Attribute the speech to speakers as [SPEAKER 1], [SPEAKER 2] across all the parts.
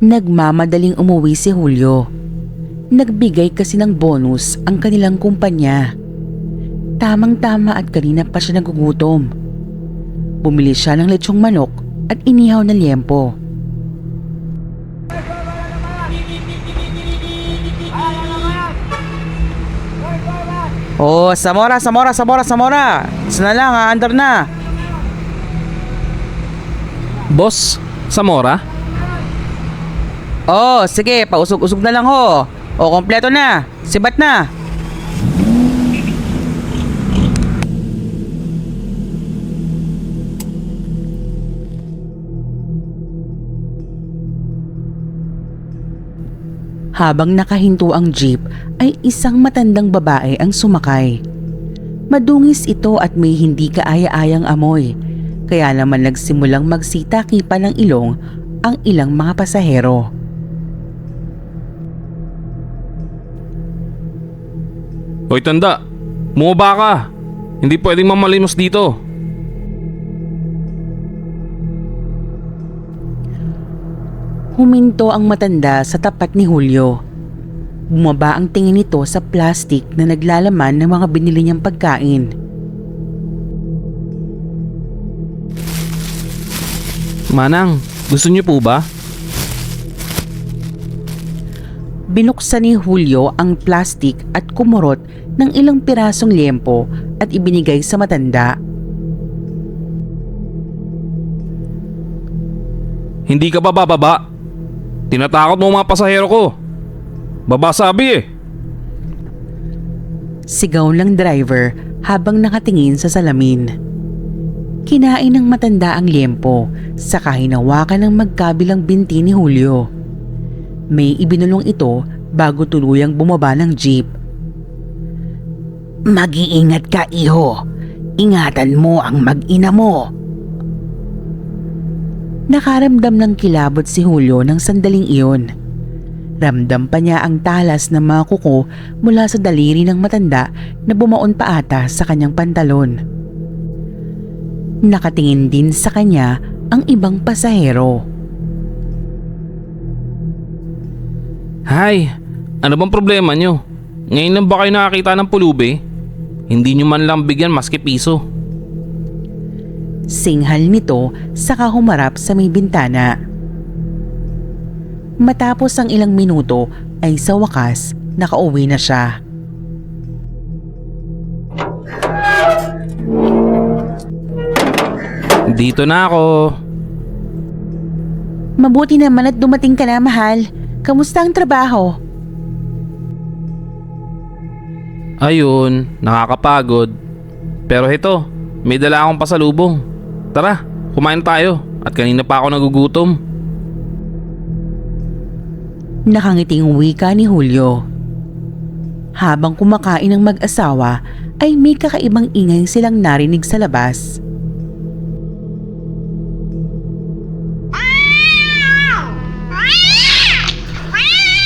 [SPEAKER 1] Nagmamadaling umuwi si Julio. Nagbigay kasi ng bonus ang kanilang kumpanya. Tamang-tama at kanina pa siya nagugutom. Bumili siya ng lechong manok at inihaw na liempo. Oh, Samora! Isa na lang ha, andar na.
[SPEAKER 2] Boss, Samora?
[SPEAKER 1] Oh, sige, pausog-usog na lang ho. O, kompleto na. Sibat na. Habang nakahinto ang jeep ay isang matandang babae ang sumakay. Madungis ito at may hindi kaaya-ayang amoy. Kaya naman nagsimulang magsita-kipa ng ilong ang ilang mga pasahero.
[SPEAKER 2] Hoy tanda, bumaba ka. Hindi pwedeng mamalimos dito.
[SPEAKER 1] Huminto ang matanda sa tapat ni Julio. Bumaba ang tingin nito sa plastic na naglalaman ng mga binili niyang pagkain.
[SPEAKER 2] Manang, gusto niyo po ba?
[SPEAKER 1] Binuksan ni Julio ang plastic at kumurot ng ilang pirasong liempo at ibinigay sa matanda.
[SPEAKER 2] Hindi ka ba bababa? Tinatakot mo mga pasahero ko. Baba sabi eh.
[SPEAKER 1] Sigaw ng driver habang nakatingin sa salamin. Kinain ng matanda ang liempo saka hinawakan ng magkabilang binti ni Julio. May ibinulong ito bago tuluyang bumaba ng jeep. Mag-iingat ka, iho. Ingatan mo ang mag-ina mo. Nakaramdam ng kilabot si Julio ng sandaling iyon. Ramdam pa niya ang talas ng mga kuko mula sa daliri ng matanda na bumaon pa ata sa kanyang pantalon. Nakatingin din sa kanya ang ibang pasahero.
[SPEAKER 2] Hay, ano bang problema nyo? Ngayon lang ba kayo nakakita ng pulubi? Hindi nyo man lang bigyan maski piso.
[SPEAKER 1] Singhal nito saka humarap sa may bintana. Matapos ang ilang minuto ay sa wakas nakauwi na siya.
[SPEAKER 2] Dito na ako.
[SPEAKER 1] Mabuti naman at dumating ka na, mahal. Kamusta ang trabaho?
[SPEAKER 2] Ayun, nakakapagod. Pero ito, may dala akong pasalubong. Tara, kumain tayo at kanina pa ako nagugutom.
[SPEAKER 1] Nakangiting wika ni Julio. Habang kumakain ng mag-asawa ay may kakaibang ingay silang narinig sa labas.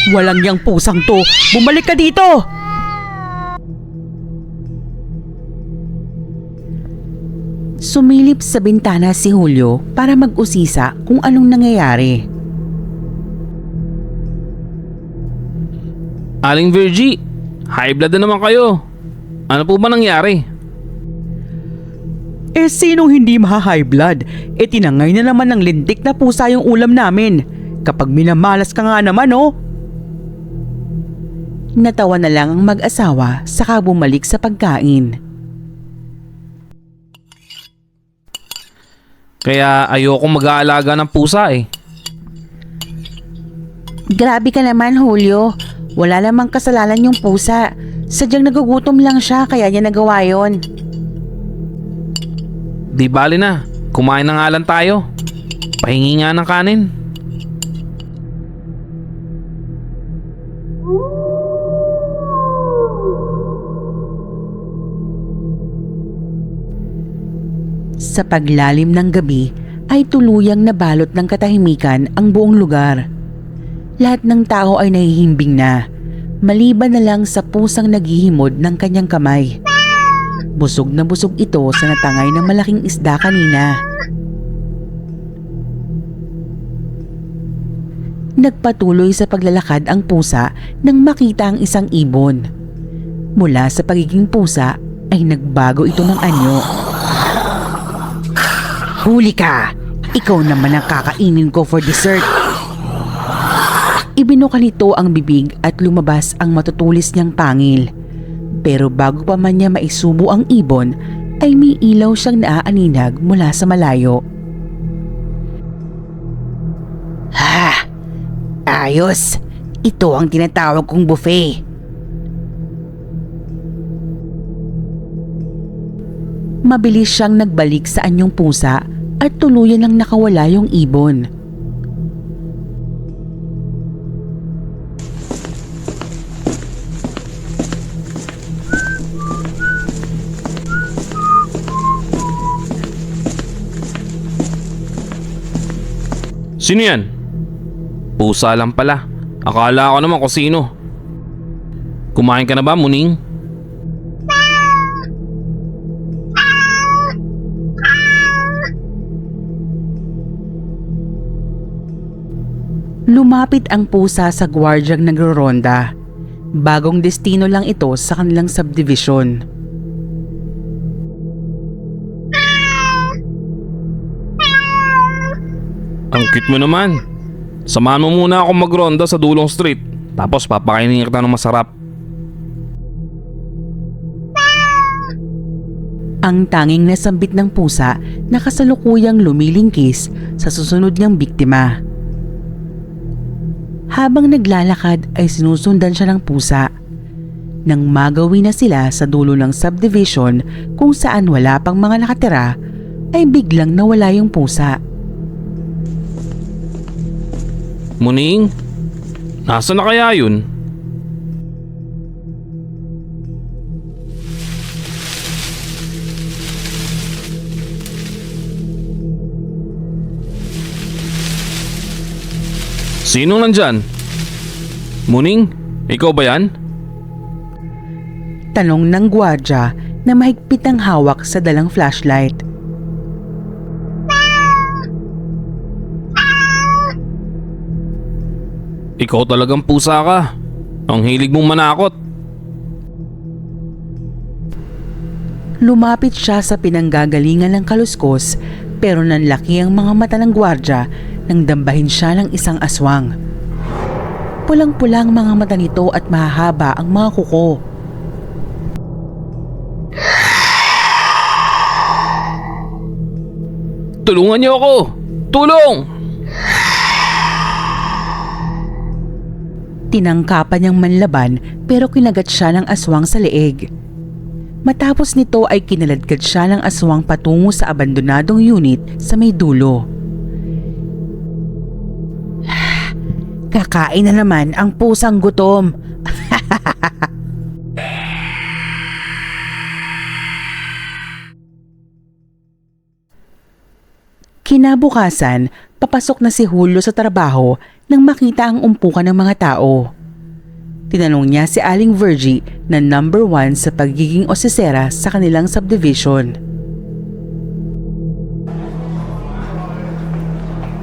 [SPEAKER 1] Walang yang pusang to! Bumalik ka dito! Sumilip sa bintana si Julio para mag-usisa kung anong nangyayari.
[SPEAKER 2] Aling Virgie, high blood na naman kayo. Ano po ba nangyari?
[SPEAKER 1] Eh sinong hindi maha-high blood? Eh tinangay na naman ng lintik na pusa yung ulam namin. Kapag minamalas ka nga naman oh. Natawa na lang ang mag-asawa saka bumalik sa pagkain.
[SPEAKER 2] Kaya ayokong mag-aalaga ng pusa eh.
[SPEAKER 1] Grabe ka naman, Julio. Wala namang kasalanan yung pusa. Sadyang nagugutom lang siya kaya niya nagawa yon.
[SPEAKER 2] Di bali na, kumain na nga lang tayo. Pahingi nga ng kanin.
[SPEAKER 1] Sa paglalim ng gabi ay tuluyang nabalot ng katahimikan ang buong lugar. Lahat ng tao ay nahihimbing na, maliban na lang sa pusang naghihimod ng kanyang kamay. Busog na busog ito sa natangay ng malaking isda kanina. Nagpatuloy sa paglalakad ang pusa nang makita ang isang ibon. Mula sa pagiging pusa ay nagbago ito ng anyo. Huli ka! Ikaw naman ang kakainin ko for dessert. Ibinuka nito ang bibig at lumabas ang matutulis niyang pangil. Pero bago pa man niya maisubo ang ibon, ay may ilaw siyang naaaninag mula sa malayo. Ha! Ayos! Ito ang tinatawag kong buffet. Mabilis siyang nagbalik sa anyong pusa at tuluyan nang nakawala yung ibon.
[SPEAKER 2] Sino yan? Pusa lang pala. Akala ko naman kung sino. Kumain ka na ba, Muning?
[SPEAKER 1] Lumapit ang pusa sa gwardyang nagroronda. Bagong destino lang ito sa kanilang subdivision.
[SPEAKER 2] Ang cute mo naman. Samahan mo muna ako magronda sa dulong street. Tapos papakainin kita ng masarap.
[SPEAKER 1] Ang tanging nasambit ng pusa na kasalukuyang lumilingkis sa susunod niyang biktima. Habang naglalakad ay sinusundan siya ng pusa. Nang magawi na sila sa dulo ng subdivision kung saan wala pang mga nakatira, ay biglang nawala yung pusa.
[SPEAKER 2] Muning? Nasaan na kaya yun? Sinong nandyan? Muning? Ikaw ba yan?
[SPEAKER 1] Tanong ng gwardya na mahigpit ang hawak sa dalang flashlight.
[SPEAKER 2] Ikaw talagang pusa ka. Ang hilig mong manakot.
[SPEAKER 1] Lumapit siya sa pinanggagalingan ng kaluskos pero nanlaki ang mga mata ng gwardya nang dambahin siya ng isang aswang. Pulang-pulang mga mata nito at mahahaba ang mga kuko.
[SPEAKER 2] Tulungan niyo ako! Tulong!
[SPEAKER 1] Tinangkapan niyang manlaban pero kinagat siya ng aswang sa leeg. Matapos nito ay kinaladkad siya ng aswang patungo sa abandonadong unit sa may dulo. Kakain na naman ang pusang gutom. Kinabukasan, papasok na si Julio sa trabaho nang makita ang umpukan ng mga tao. Tinanong niya si Aling Virgie na number 1 sa pagiging osesera sa kanilang subdivision.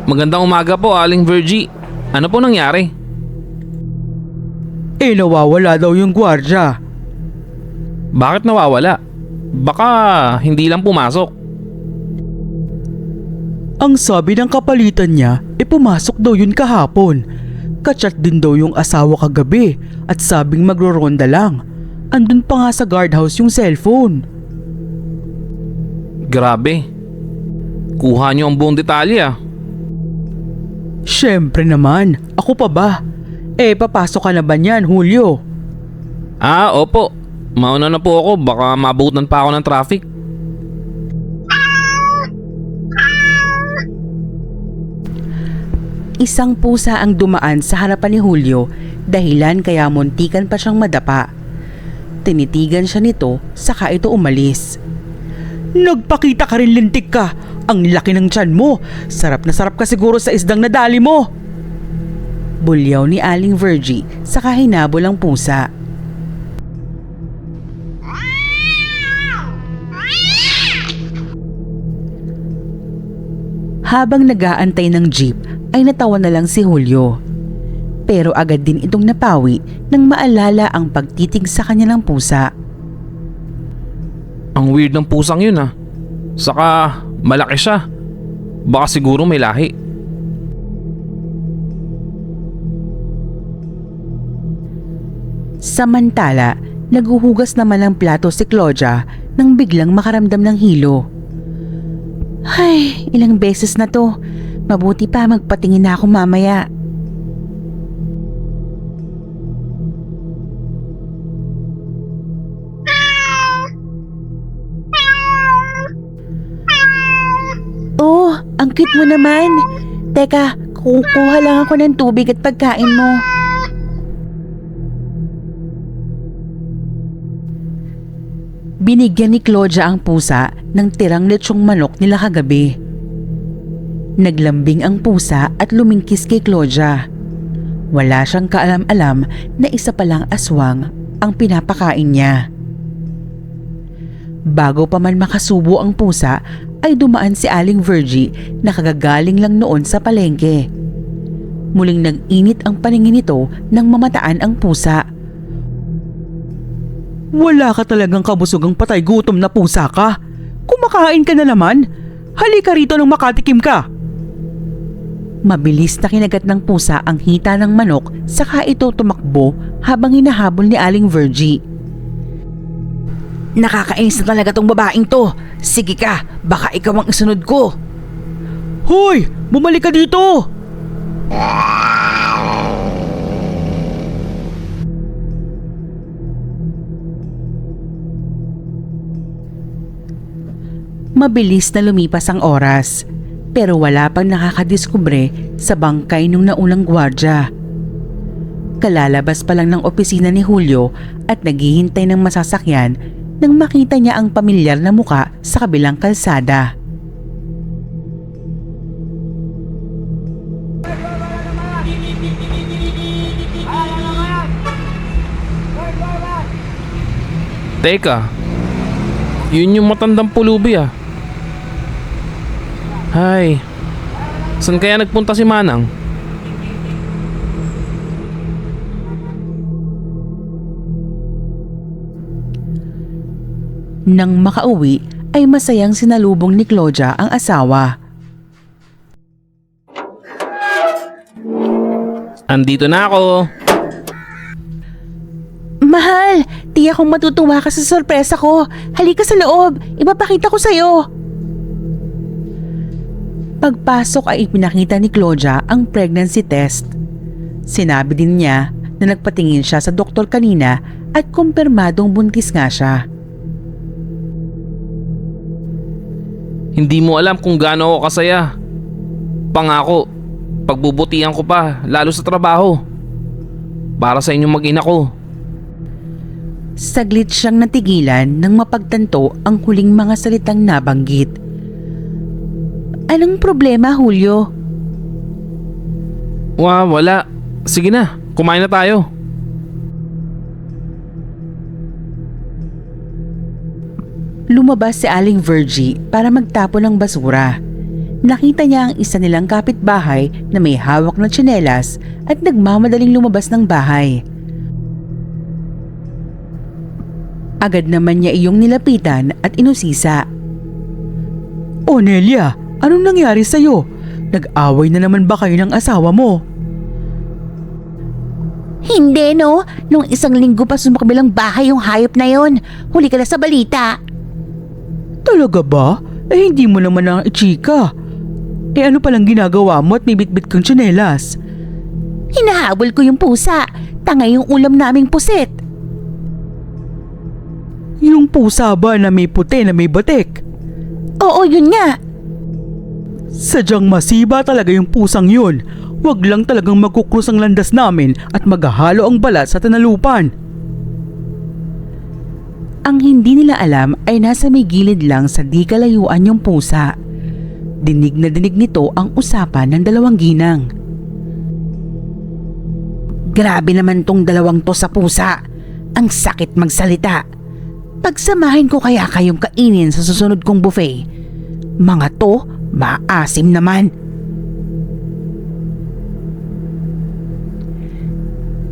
[SPEAKER 2] Magandang umaga po, Aling Virgie. Ano po nangyari?
[SPEAKER 1] Nawawala daw yung gwardya.
[SPEAKER 2] Bakit nawawala? Baka hindi lang pumasok.
[SPEAKER 1] Ang sabi ng kapalitan niya, pumasok daw yun kahapon. Kachat din daw yung asawa kagabi at sabing magroronda lang. Andun pa nga sa guardhouse yung cellphone.
[SPEAKER 2] Grabe. Kuha niyo ang buong detalye ah.
[SPEAKER 1] Siyempre naman, ako pa ba? Papasok ka na ba niyan, Julio?
[SPEAKER 2] Opo. Mauna na po ako, baka maabutan pa ako ng traffic.
[SPEAKER 1] Isang pusa ang dumaan sa harapan ni Julio, dahilan kaya muntikan pa siyang madapa. Tinitigan siya nito, saka ito umalis. Nagpakita ka rin, lintik ka! Ang laki ng tiyan mo! Sarap na sarap ka siguro sa isdang nadali mo! Bulyaw ni Aling Virgie, saka hinabol ang pusa. Habang nag-aantay ng jeep, ay natawa na lang si Julio. Pero agad din itong napawi nang maalala ang pagtitig sa kanya ng pusa.
[SPEAKER 2] Ang weird ng pusang yun ah. Saka malaki siya. Baka siguro may lahi.
[SPEAKER 1] Samantala, naguhugas naman ng plato si Claudia nang biglang makaramdam ng hilo. Ay, ilang beses na to. Mabuti pa magpatingin na ako mamaya. Oh, ang cute mo naman. Teka, kukuha lang ako ng tubig at pagkain mo. Binigyan ni Claudia ang pusa ng tirang lechong manok nila kagabi. Naglambing ang pusa at lumingkis kay Claudia. Wala siyang kaalam-alam na isa palang aswang ang pinapakain niya. Bago pa man makasubo ang pusa ay dumaan si Aling Virgie na kagagaling lang noon sa palengke. Muling nag-init ang paningin nito nang mamataan ang pusa. Wala ka talagang kabusugang patay gutom na pusa ka. Kumakain ka na naman. Halika rito nang makatikim ka. Mabilis na kinagat ng pusa ang hita ng manok saka ito tumakbo habang hinahabol ni Aling Virgie. Nakakainis na talaga tong babaeng to. Sige ka, baka ikaw ang isunod ko. Hoy! Bumalik ka dito! Mabilis na lumipas ang oras, pero wala pang nakakadiskubre sa bangkay nung naunang gwardya. Kalalabas pa lang ng opisina ni Julio at naghihintay ng masasakyan nang makita niya ang pamilyar na muka sa kabilang kalsada.
[SPEAKER 2] Teka, yun yung matandang pulubi ah. Hay, saan kaya nagpunta si Manang?
[SPEAKER 1] Nang makauwi ay masayang sinalubong ni Claudia ang asawa.
[SPEAKER 2] Andito na ako.
[SPEAKER 1] Mahal, tiyak kong matutuwa ka sa sorpresa ko. Halika sa loob, ipapakita ko sa'yo. Pagpasok ay ipinakita ni Claudia ang pregnancy test. Sinabi din niya na nagpatingin siya sa doktor kanina at kumpirmadong buntis nga siya.
[SPEAKER 2] Hindi mo alam kung gaano ako kasaya. Pangako, pagbubutihan ko pa, lalo sa trabaho. Para sa inyong mag-ina ko.
[SPEAKER 1] Saglit siyang natigilan nang mapagtanto ang huling mga salitang nabanggit. Anong problema, Julio?
[SPEAKER 2] Wala. Sige na, kumain na tayo.
[SPEAKER 1] Lumabas si Aling Virgie para magtapon ng basura. Nakita niya ang isa nilang kapitbahay na may hawak na tsinelas at nagmamadaling lumabas ng bahay. Agad naman niya iyong nilapitan at inusisa. O Nelia, anong nangyari sa'yo? Nag-away na naman ba kayo ng asawa mo? Hindi no, nung isang linggo pa sumakabilang bahay yung hayop na yon. Huli ka na sa balita. Talaga ba? Eh hindi mo naman ang ichika. Eh ano palang ginagawa mo at may bitbit kang tsinelas? Hinahabol ko yung pusa. Tangay yung ulam naming pusit. Yung pusa ba na may puti na may batik? Oo, yun nga. Sadyang masiba talaga yung pusang yun. Wag lang talagang magkukrus ang landas namin at maghahalo ang balat sa tanalupan. Ang hindi nila alam ay nasa may gilid lang sa di kalayuan yung pusa. Dinig na dinig nito ang usapan ng dalawang ginang. Grabe naman tong dalawang to sa pusa. Ang sakit magsalita. Pagsamahin ko kaya kayong kainin sa susunod kong buffet. Mga to, maasim naman.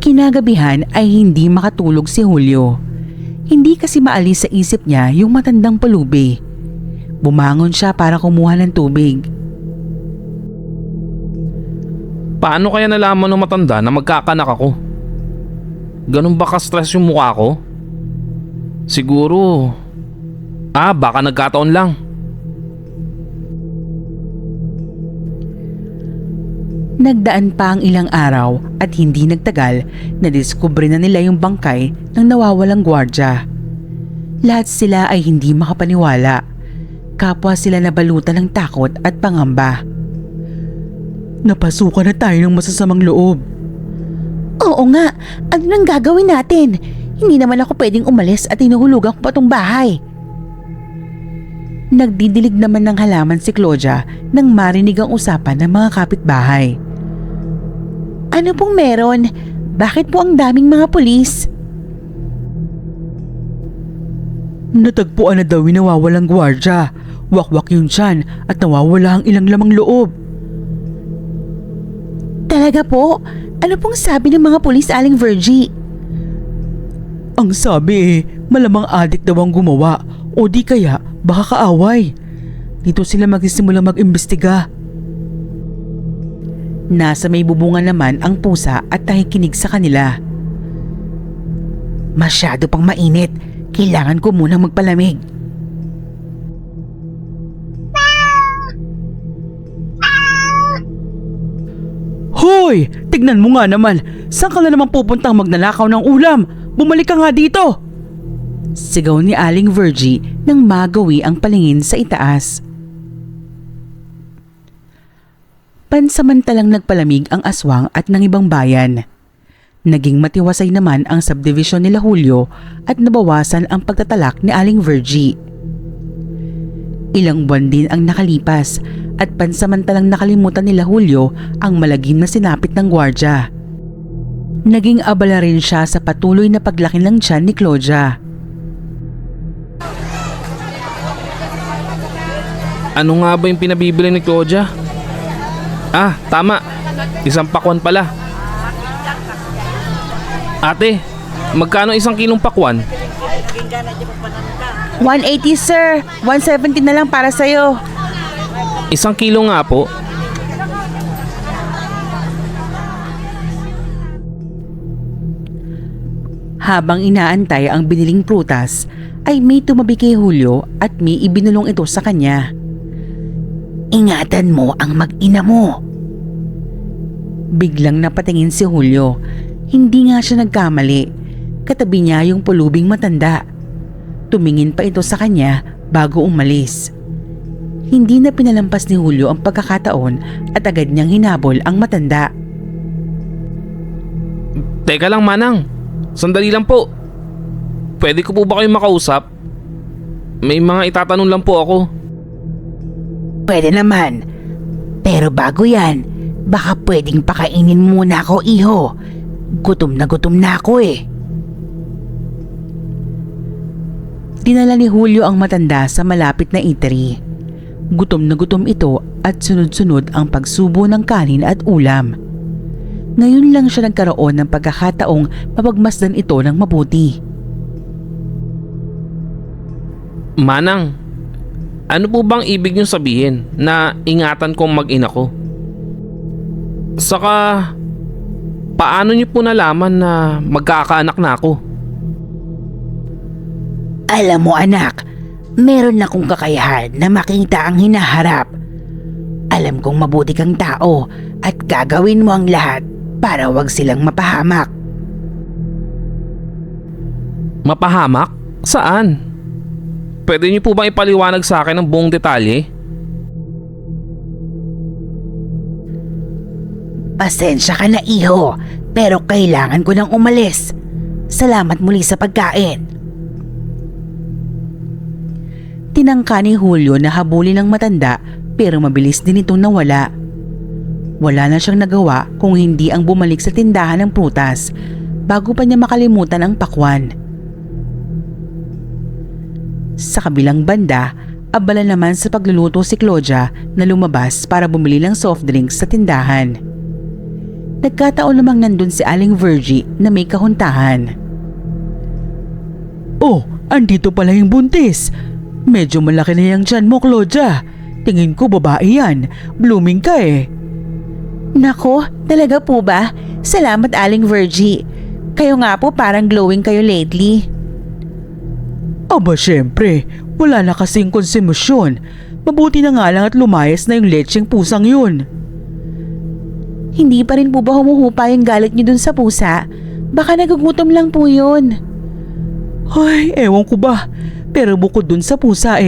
[SPEAKER 1] Kinagabihan ay hindi makatulog si Julio. Hindi kasi maalis sa isip niya yung matandang pulubi. Bumangon siya para kumuha ng tubig.
[SPEAKER 2] Paano kaya nalaman ng matanda na magkakanak ako? Ganun ba ka-stress yung mukha ko? Siguro... baka nagkataon lang.
[SPEAKER 1] Nagdaan pa ang ilang araw at hindi nagtagal na diskubre na nila yung bangkay ng nawawalang gwardya. Lahat sila ay hindi makapaniwala. Kapwa sila nabalutan ng takot at pangamba. Napasukan na tayo ng masasamang loob. Oo nga, ano nang gagawin natin? Hindi naman ako pwedeng umalis at inuhulugan ko pa tong bahay. Nagdidilig naman ng halaman si Claudia nang marinig ang usapan ng mga kapitbahay. Ano pong meron? Bakit po ang daming mga pulis? Natagpuan na daw yung nawawalang gwardya. Wakwak yun siyan at nawawala ang ilang lamang loob. Talaga po? Ano pong sabi ng mga pulis, Aling Virgie? Ang sabi malamang adik daw ang gumawa o di kaya baka kaaway. Dito sila magsisimula mag-imbestiga. Nasa may bubungan naman ang pusa at nakikinig sa kanila. Masyado pang mainit. Kailangan ko munang magpalamig. Hoy! Tignan mo nga naman. Saan ka na naman pupuntang magnanakaw ng ulam? Bumalik ka nga dito! Sigaw ni Aling Virgie nang magawi ang palingin sa itaas. Pansamantalang nagpalamig ang aswang at ng ibang bayan. Naging matiwasay naman ang subdivision nila Julio at nabawasan ang pagtatalak ni Aling Virgie. Ilang buwan din ang nakalipas at pansamantalang nakalimutan nila Julio ang malagim na sinapit ng gwardya. Naging abala rin siya sa patuloy na paglaki ng tiyan ni Claudia.
[SPEAKER 2] Ano nga ba yung pinabibili ni Claudia? Tama. Isang pakwan pala. Ate, magkano isang kilong pakwan?
[SPEAKER 1] 180 sir, 170 na lang para sa'yo.
[SPEAKER 2] Isang kilo nga po.
[SPEAKER 1] Habang inaantay ang biniling prutas, ay may tumabi kay Julio at may ibinulong ito sa kanya. Ingatan mo ang mag-ina mo. Biglang napatingin si Julio. Hindi nga siya nagkamali. Katabi niya yung pulubing matanda. Tumingin pa ito sa kanya bago umalis. Hindi na pinalampas ni Julio ang pagkakataon at agad niyang hinabol ang matanda.
[SPEAKER 2] Teka lang, Manang. Sandali lang po. Pwede ko po ba kayong makausap? May mga itatanong lang po ako.
[SPEAKER 1] Pwede naman. Pero bago yan, baka pwedeng pakainin muna ako, iho. Gutom na ako eh. Dinala ni Julio ang matanda sa malapit na eatery. Gutom na gutom ito at sunod-sunod ang pagsubo ng kanin at ulam. Ngayon lang siya nagkaroon ng pagkakataong mapagmasdan ito ng mabuti.
[SPEAKER 2] Manang, ano po bang ibig niyong sabihin na ingatan kong mag-ina ko? Saka, paano niyo po nalaman na magkakaanak na ako?
[SPEAKER 1] Alam mo anak, meron akong kakayahan na makita ang hinaharap. Alam kong mabuti kang tao at gagawin mo ang lahat para wag silang mapahamak.
[SPEAKER 2] Mapahamak? Saan? Pwede niyo po bang ipaliwanag sa akin ang buong detalye?
[SPEAKER 1] Pasensya ka na iho, pero kailangan ko nang umalis. Salamat muli sa pagkain. Tinangka ni Julio na habulin ng matanda pero mabilis din itong nawala. Wala na siyang nagawa kung hindi ang bumalik sa tindahan ng prutas bago pa niya makalimutan ang pakwan. Sa kabilang banda, abala naman sa pagluluto si Claudia na lumabas para bumili ng soft drinks sa tindahan. Nagkataon namang nandun si Aling Virgie na may kahuntahan. Oh, andito pala yung buntis. Medyo malaki na yung tiyan mo, Claudia. Tingin ko babae yan. Blooming ka eh.
[SPEAKER 3] Nako, talaga po ba? Salamat Aling Virgie. Kayo nga po parang glowing kayo lately.
[SPEAKER 1] Aba syempre, wala na kasing konsumusyon. Mabuti na nga lang at lumayas na yung lecheng pusang yun.
[SPEAKER 3] Hindi pa rin po ba humuhupa yung galit niyo dun sa pusa? Baka nagugutom lang po yun.
[SPEAKER 1] Ay, ewan ko ba. Pero bukod dun sa pusa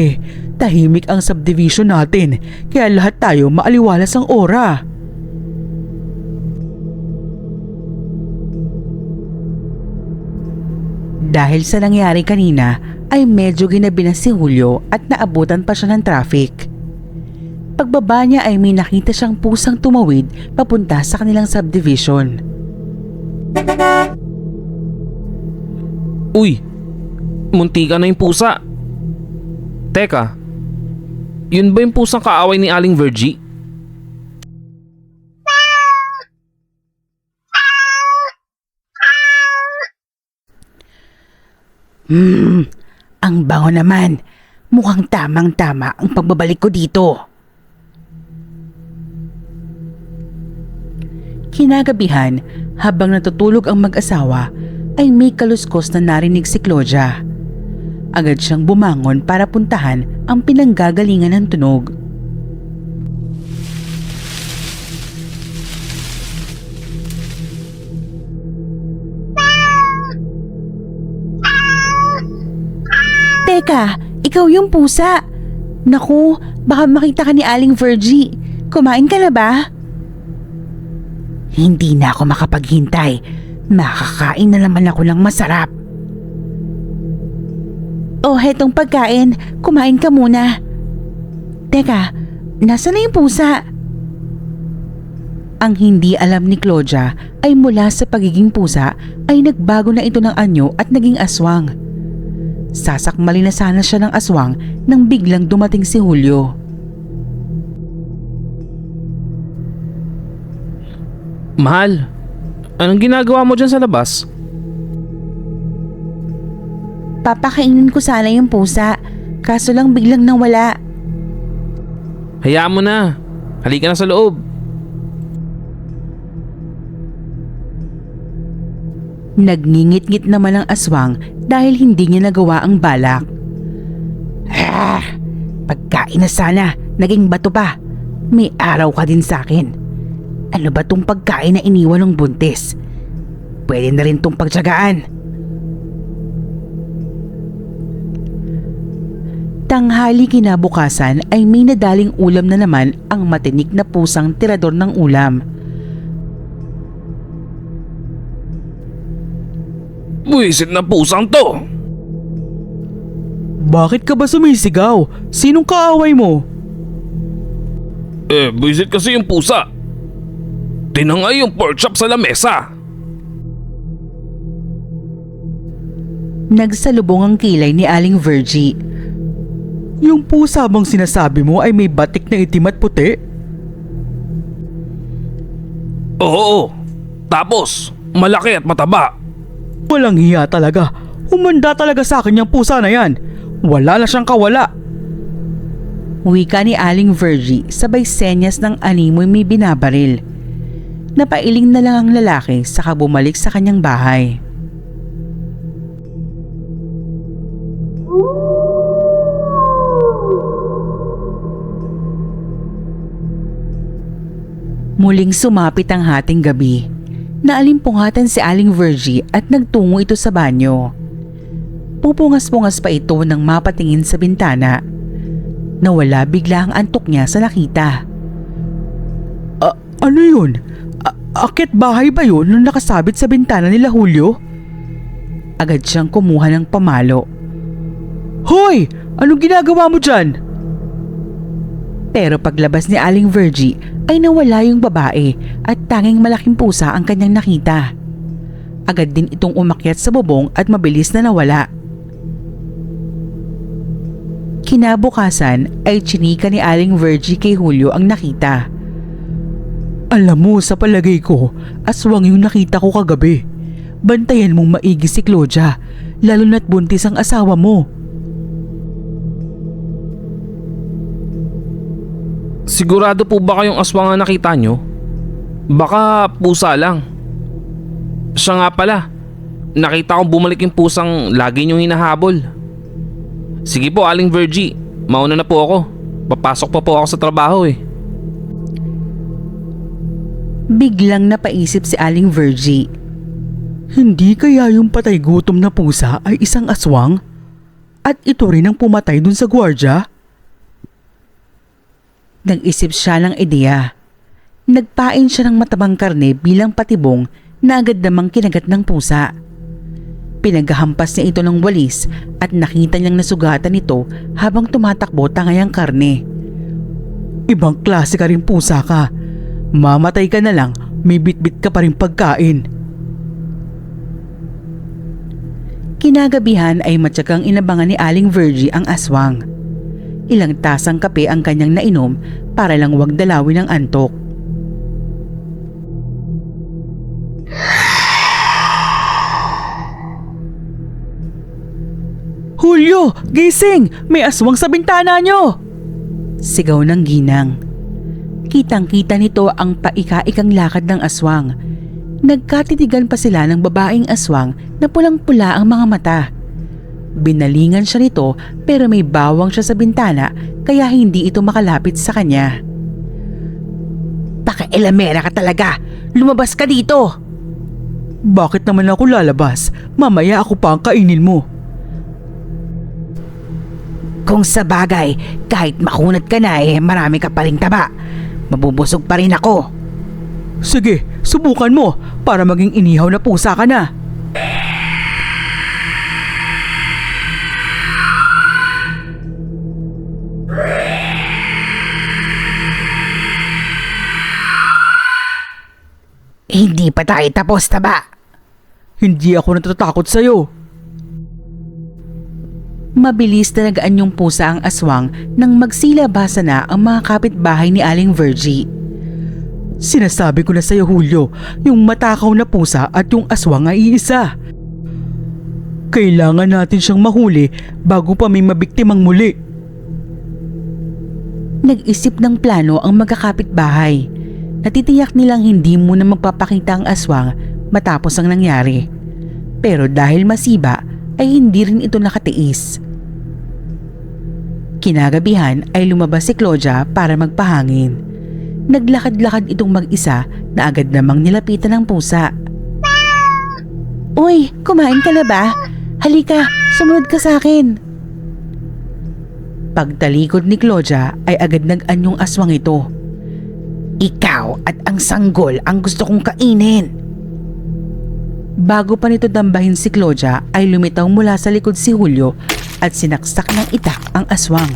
[SPEAKER 1] tahimik ang subdivision natin. Kaya lahat tayo maaliwalas ang aura. Dahil sa nangyari kanina ay medyo ginabi na si Julio at naabutan pa siya ng traffic. Pagbaba niya ay may nakita siyang pusang tumawid papunta sa kanilang subdivision.
[SPEAKER 2] Uy, muntika na yung pusa. Teka, yun ba yung pusang kaaway ni Aling Virgie?
[SPEAKER 1] Ang bango naman. Mukhang tamang-tama ang pagbabalik ko dito. Kinagabihan, habang natutulog ang mag-asawa, ay may kaluskos na narinig si Claudia. Agad siyang bumangon para puntahan ang pinanggagalingan ng tunog.
[SPEAKER 3] Teka, ikaw yung pusa. Naku, baka makita ka ni Aling Virgie. Kumain ka na ba?
[SPEAKER 1] Hindi na ako makapaghintay. Makakain na naman ako ng masarap.
[SPEAKER 3] Oh, hetong pagkain. Kumain ka muna. Teka, nasa na yung pusa?
[SPEAKER 1] Ang hindi alam ni Claudia ay mula sa pagiging pusa ay nagbago na ito ng anyo at naging aswang. Sasakmali na sana siya ng aswang nang biglang dumating si Julio.
[SPEAKER 2] Mahal, anong ginagawa mo dyan sa labas?
[SPEAKER 3] Papakainin ko sana yung pusa. Kaso lang biglang nawala.
[SPEAKER 2] Hayaan mo na. Halika na sa loob.
[SPEAKER 1] Nagngingit-ngit naman ang aswang dahil hindi niya nagawa ang balak. Pagkain na sana, naging bato pa. May araw ka din sa akin. Ano ba tong pagkain na iniwan ng buntis? Pwede na rin tong pagtsagaan. Tanghali kinabukasan ay may nadaling ulam na naman ang matinik na pusang tirador ng ulam.
[SPEAKER 2] Buwisit na pusang to!
[SPEAKER 1] Bakit ka ba sumisigaw? Sinong kaaway mo?
[SPEAKER 2] Buwisit kasi yung pusa. Tinangay yung pork chop sa lamesa.
[SPEAKER 1] Nagsalubong ang kilay ni Aling Virgie. Yung pusa bang sinasabi mo ay may batik na itim at puti?
[SPEAKER 2] Oo, tapos malaki at mataba.
[SPEAKER 1] Walang hiya talaga. Umanda talaga sa akin yung pusa na yan. Wala na siyang kawala. Wika ni Aling Virgie sabay senyas ng animoy may binabaril. Napailing na lang ang lalaki saka bumalik sa kanyang bahay. Muling sumapit ang hating gabi. Naalimpungatan si Aling Virgie at nagtungo ito sa banyo. Pupungas-pungas pa ito nang mapatingin sa bintana. Nawala bigla ang antok niya sa nakita. Ano yun? Akit bahay ba yun nung nakasabit sa bintana nila Julio? Agad siyang kumuha ng pamalo. Hoy! Anong ginagawa mo dyan? Pero paglabas ni Aling Virgie ay nawala yung babae at tanging malaking pusa ang kanyang nakita. Agad din itong umakyat sa bubong at mabilis na nawala. Kinabukasan ay tsinika ni Aling Virgie kay Julio ang nakita. Alam mo, sa palagay ko, aswang yung nakita ko kagabi. Bantayan mong maigi si Claudia, lalo na't buntis ang asawa mo.
[SPEAKER 2] Sigurado po ba kayong aswang ang nakita nyo? Baka pusa lang. Siya nga pala, nakita kong bumalik yung pusang lagi nyong hinahabol. Sige po, Aling Virgie, mauna na po ako. Papasok pa po ako sa trabaho eh.
[SPEAKER 3] Biglang napaisip si Aling Virgie.
[SPEAKER 1] Hindi kaya yung patay gutom na pusa ay isang aswang? At ito rin ang pumatay dun sa gwardya?
[SPEAKER 3] Nag-isip siya ng ideya. Nagpain siya ng matabang karne bilang patibong na agad namang kinagat ng pusa. Pinaghahampas niya ito ng walis at nakita niyang nasugatan ito habang tumatakbo tangay ang karne.
[SPEAKER 1] Ibang klase ka rin pusa ka. Mamatay ka na lang, may bitbit ka pa rin pagkain.
[SPEAKER 3] Kinagabihan ay matyagang inabangan ni Aling Virgie ang aswang. Ilang tasang kape ang kanyang nainom para lang wag dalawin ang antok.
[SPEAKER 1] Julio, gising! May aswang sa bintana nyo!
[SPEAKER 3] Sigaw ng ginang. Kitang-kita nito ang paika-ikang lakad ng aswang. Nagkatitigan pa sila ng babaeng aswang na pulang-pula ang mga mata. Binalingan siya nito pero may bawang siya sa bintana kaya hindi ito makalapit sa kanya. Pakailamera ka talaga! Lumabas ka dito!
[SPEAKER 1] Bakit naman ako lalabas? Mamaya ako pa ang kainin mo.
[SPEAKER 3] Kung sa bagay, kahit makunat ka na marami ka pa ring taba. Mabubusog pa rin ako.
[SPEAKER 1] Sige, subukan mo para maging inihaw na pusa ka na.
[SPEAKER 3] Hindi pa tayo tapos, taba.
[SPEAKER 1] Hindi ako natatakot sa'yo.
[SPEAKER 3] Mabilis na nagaan yung pusa ang aswang nang magsilabasa na ang mga kapitbahay ni Aling Virgie.
[SPEAKER 1] Sinasabi ko na sa'yo, Julio, yung matakaw na pusa at yung aswang ay iisa. Kailangan natin siyang mahuli bago pa may mabiktimang muli.
[SPEAKER 3] Nag-isip ng plano ang magkakapitbahay. Natitiyak nilang hindi muna magpapakita ang aswang matapos ang nangyari. Pero dahil masiba ay hindi rin ito nakatiis. Kinagabihan ay lumabas si Claudia para magpahangin. Naglakad-lakad itong mag-isa na agad namang nilapitan ng pusa. Uy, kumain ka na ba? Halika, sumunod ka sa akin. Pagtalikod ni Claudia ay agad nag-anyong aswang ito. Ikaw at ang sanggol ang gusto kong kainin. Bago pa nito dambahin si Claudia ay lumitaw mula sa likod si Julio at sinaksak ng itak ang aswang.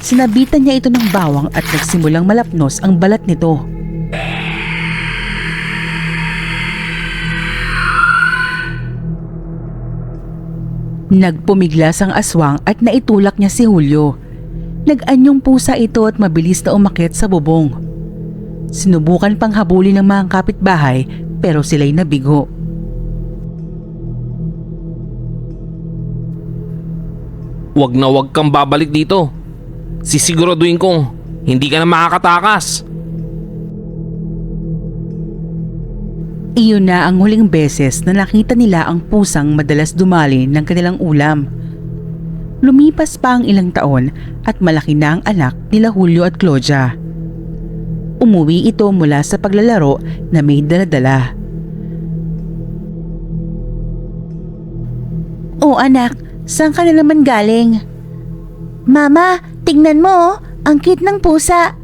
[SPEAKER 3] Sinabitan niya ito ng bawang at nagsimulang malapnos ang balat nito. Nagpumiglas ang aswang at naitulak niya si Julio. Nag-anyong pusa ito at mabilis na umakyat sa bubong. Sinubukan pang habulin ng mga kapitbahay pero sila'y nabigo.
[SPEAKER 2] Wag na wag kang babalik dito. Sisiguraduhin kong hindi ka na makakatakas.
[SPEAKER 3] Iyon na ang huling beses na nakita nila ang pusang madalas dumali ng kanilang ulam. Lumipas pa ang ilang taon at malaki na ang anak nila Julio at Claudia. Umuwi ito mula sa paglalaro na may dala-dala. Oh anak, saan ka na naman galing? Mama, tingnan mo, ang cute ng pusa.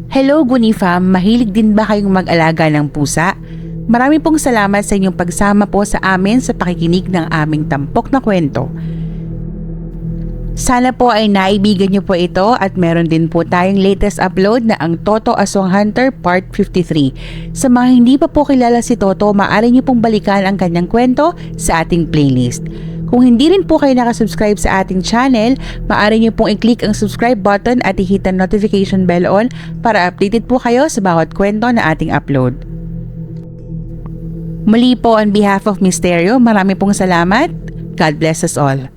[SPEAKER 3] Hello Gunifam, mahilig din ba kayong mag-alaga ng pusa? Marami pong salamat sa inyong pagsama po sa amin sa pakikinig ng aming tampok na kwento.
[SPEAKER 1] Sana po ay naibigan niyo po ito at meron din po tayong latest upload na ang Toto Aswang Hunter Part 53. Sa mga hindi pa po kilala si Toto, maaari niyo pong balikan ang kanyang kwento sa ating playlist. Kung hindi rin po kayo nakasubscribe sa ating channel, maaari niyo pong i-click ang subscribe button at i-hit ang notification bell on para updated po kayo sa bawat kwento na ating upload. Muli po on behalf of Misteryo, marami pong salamat. God bless us all.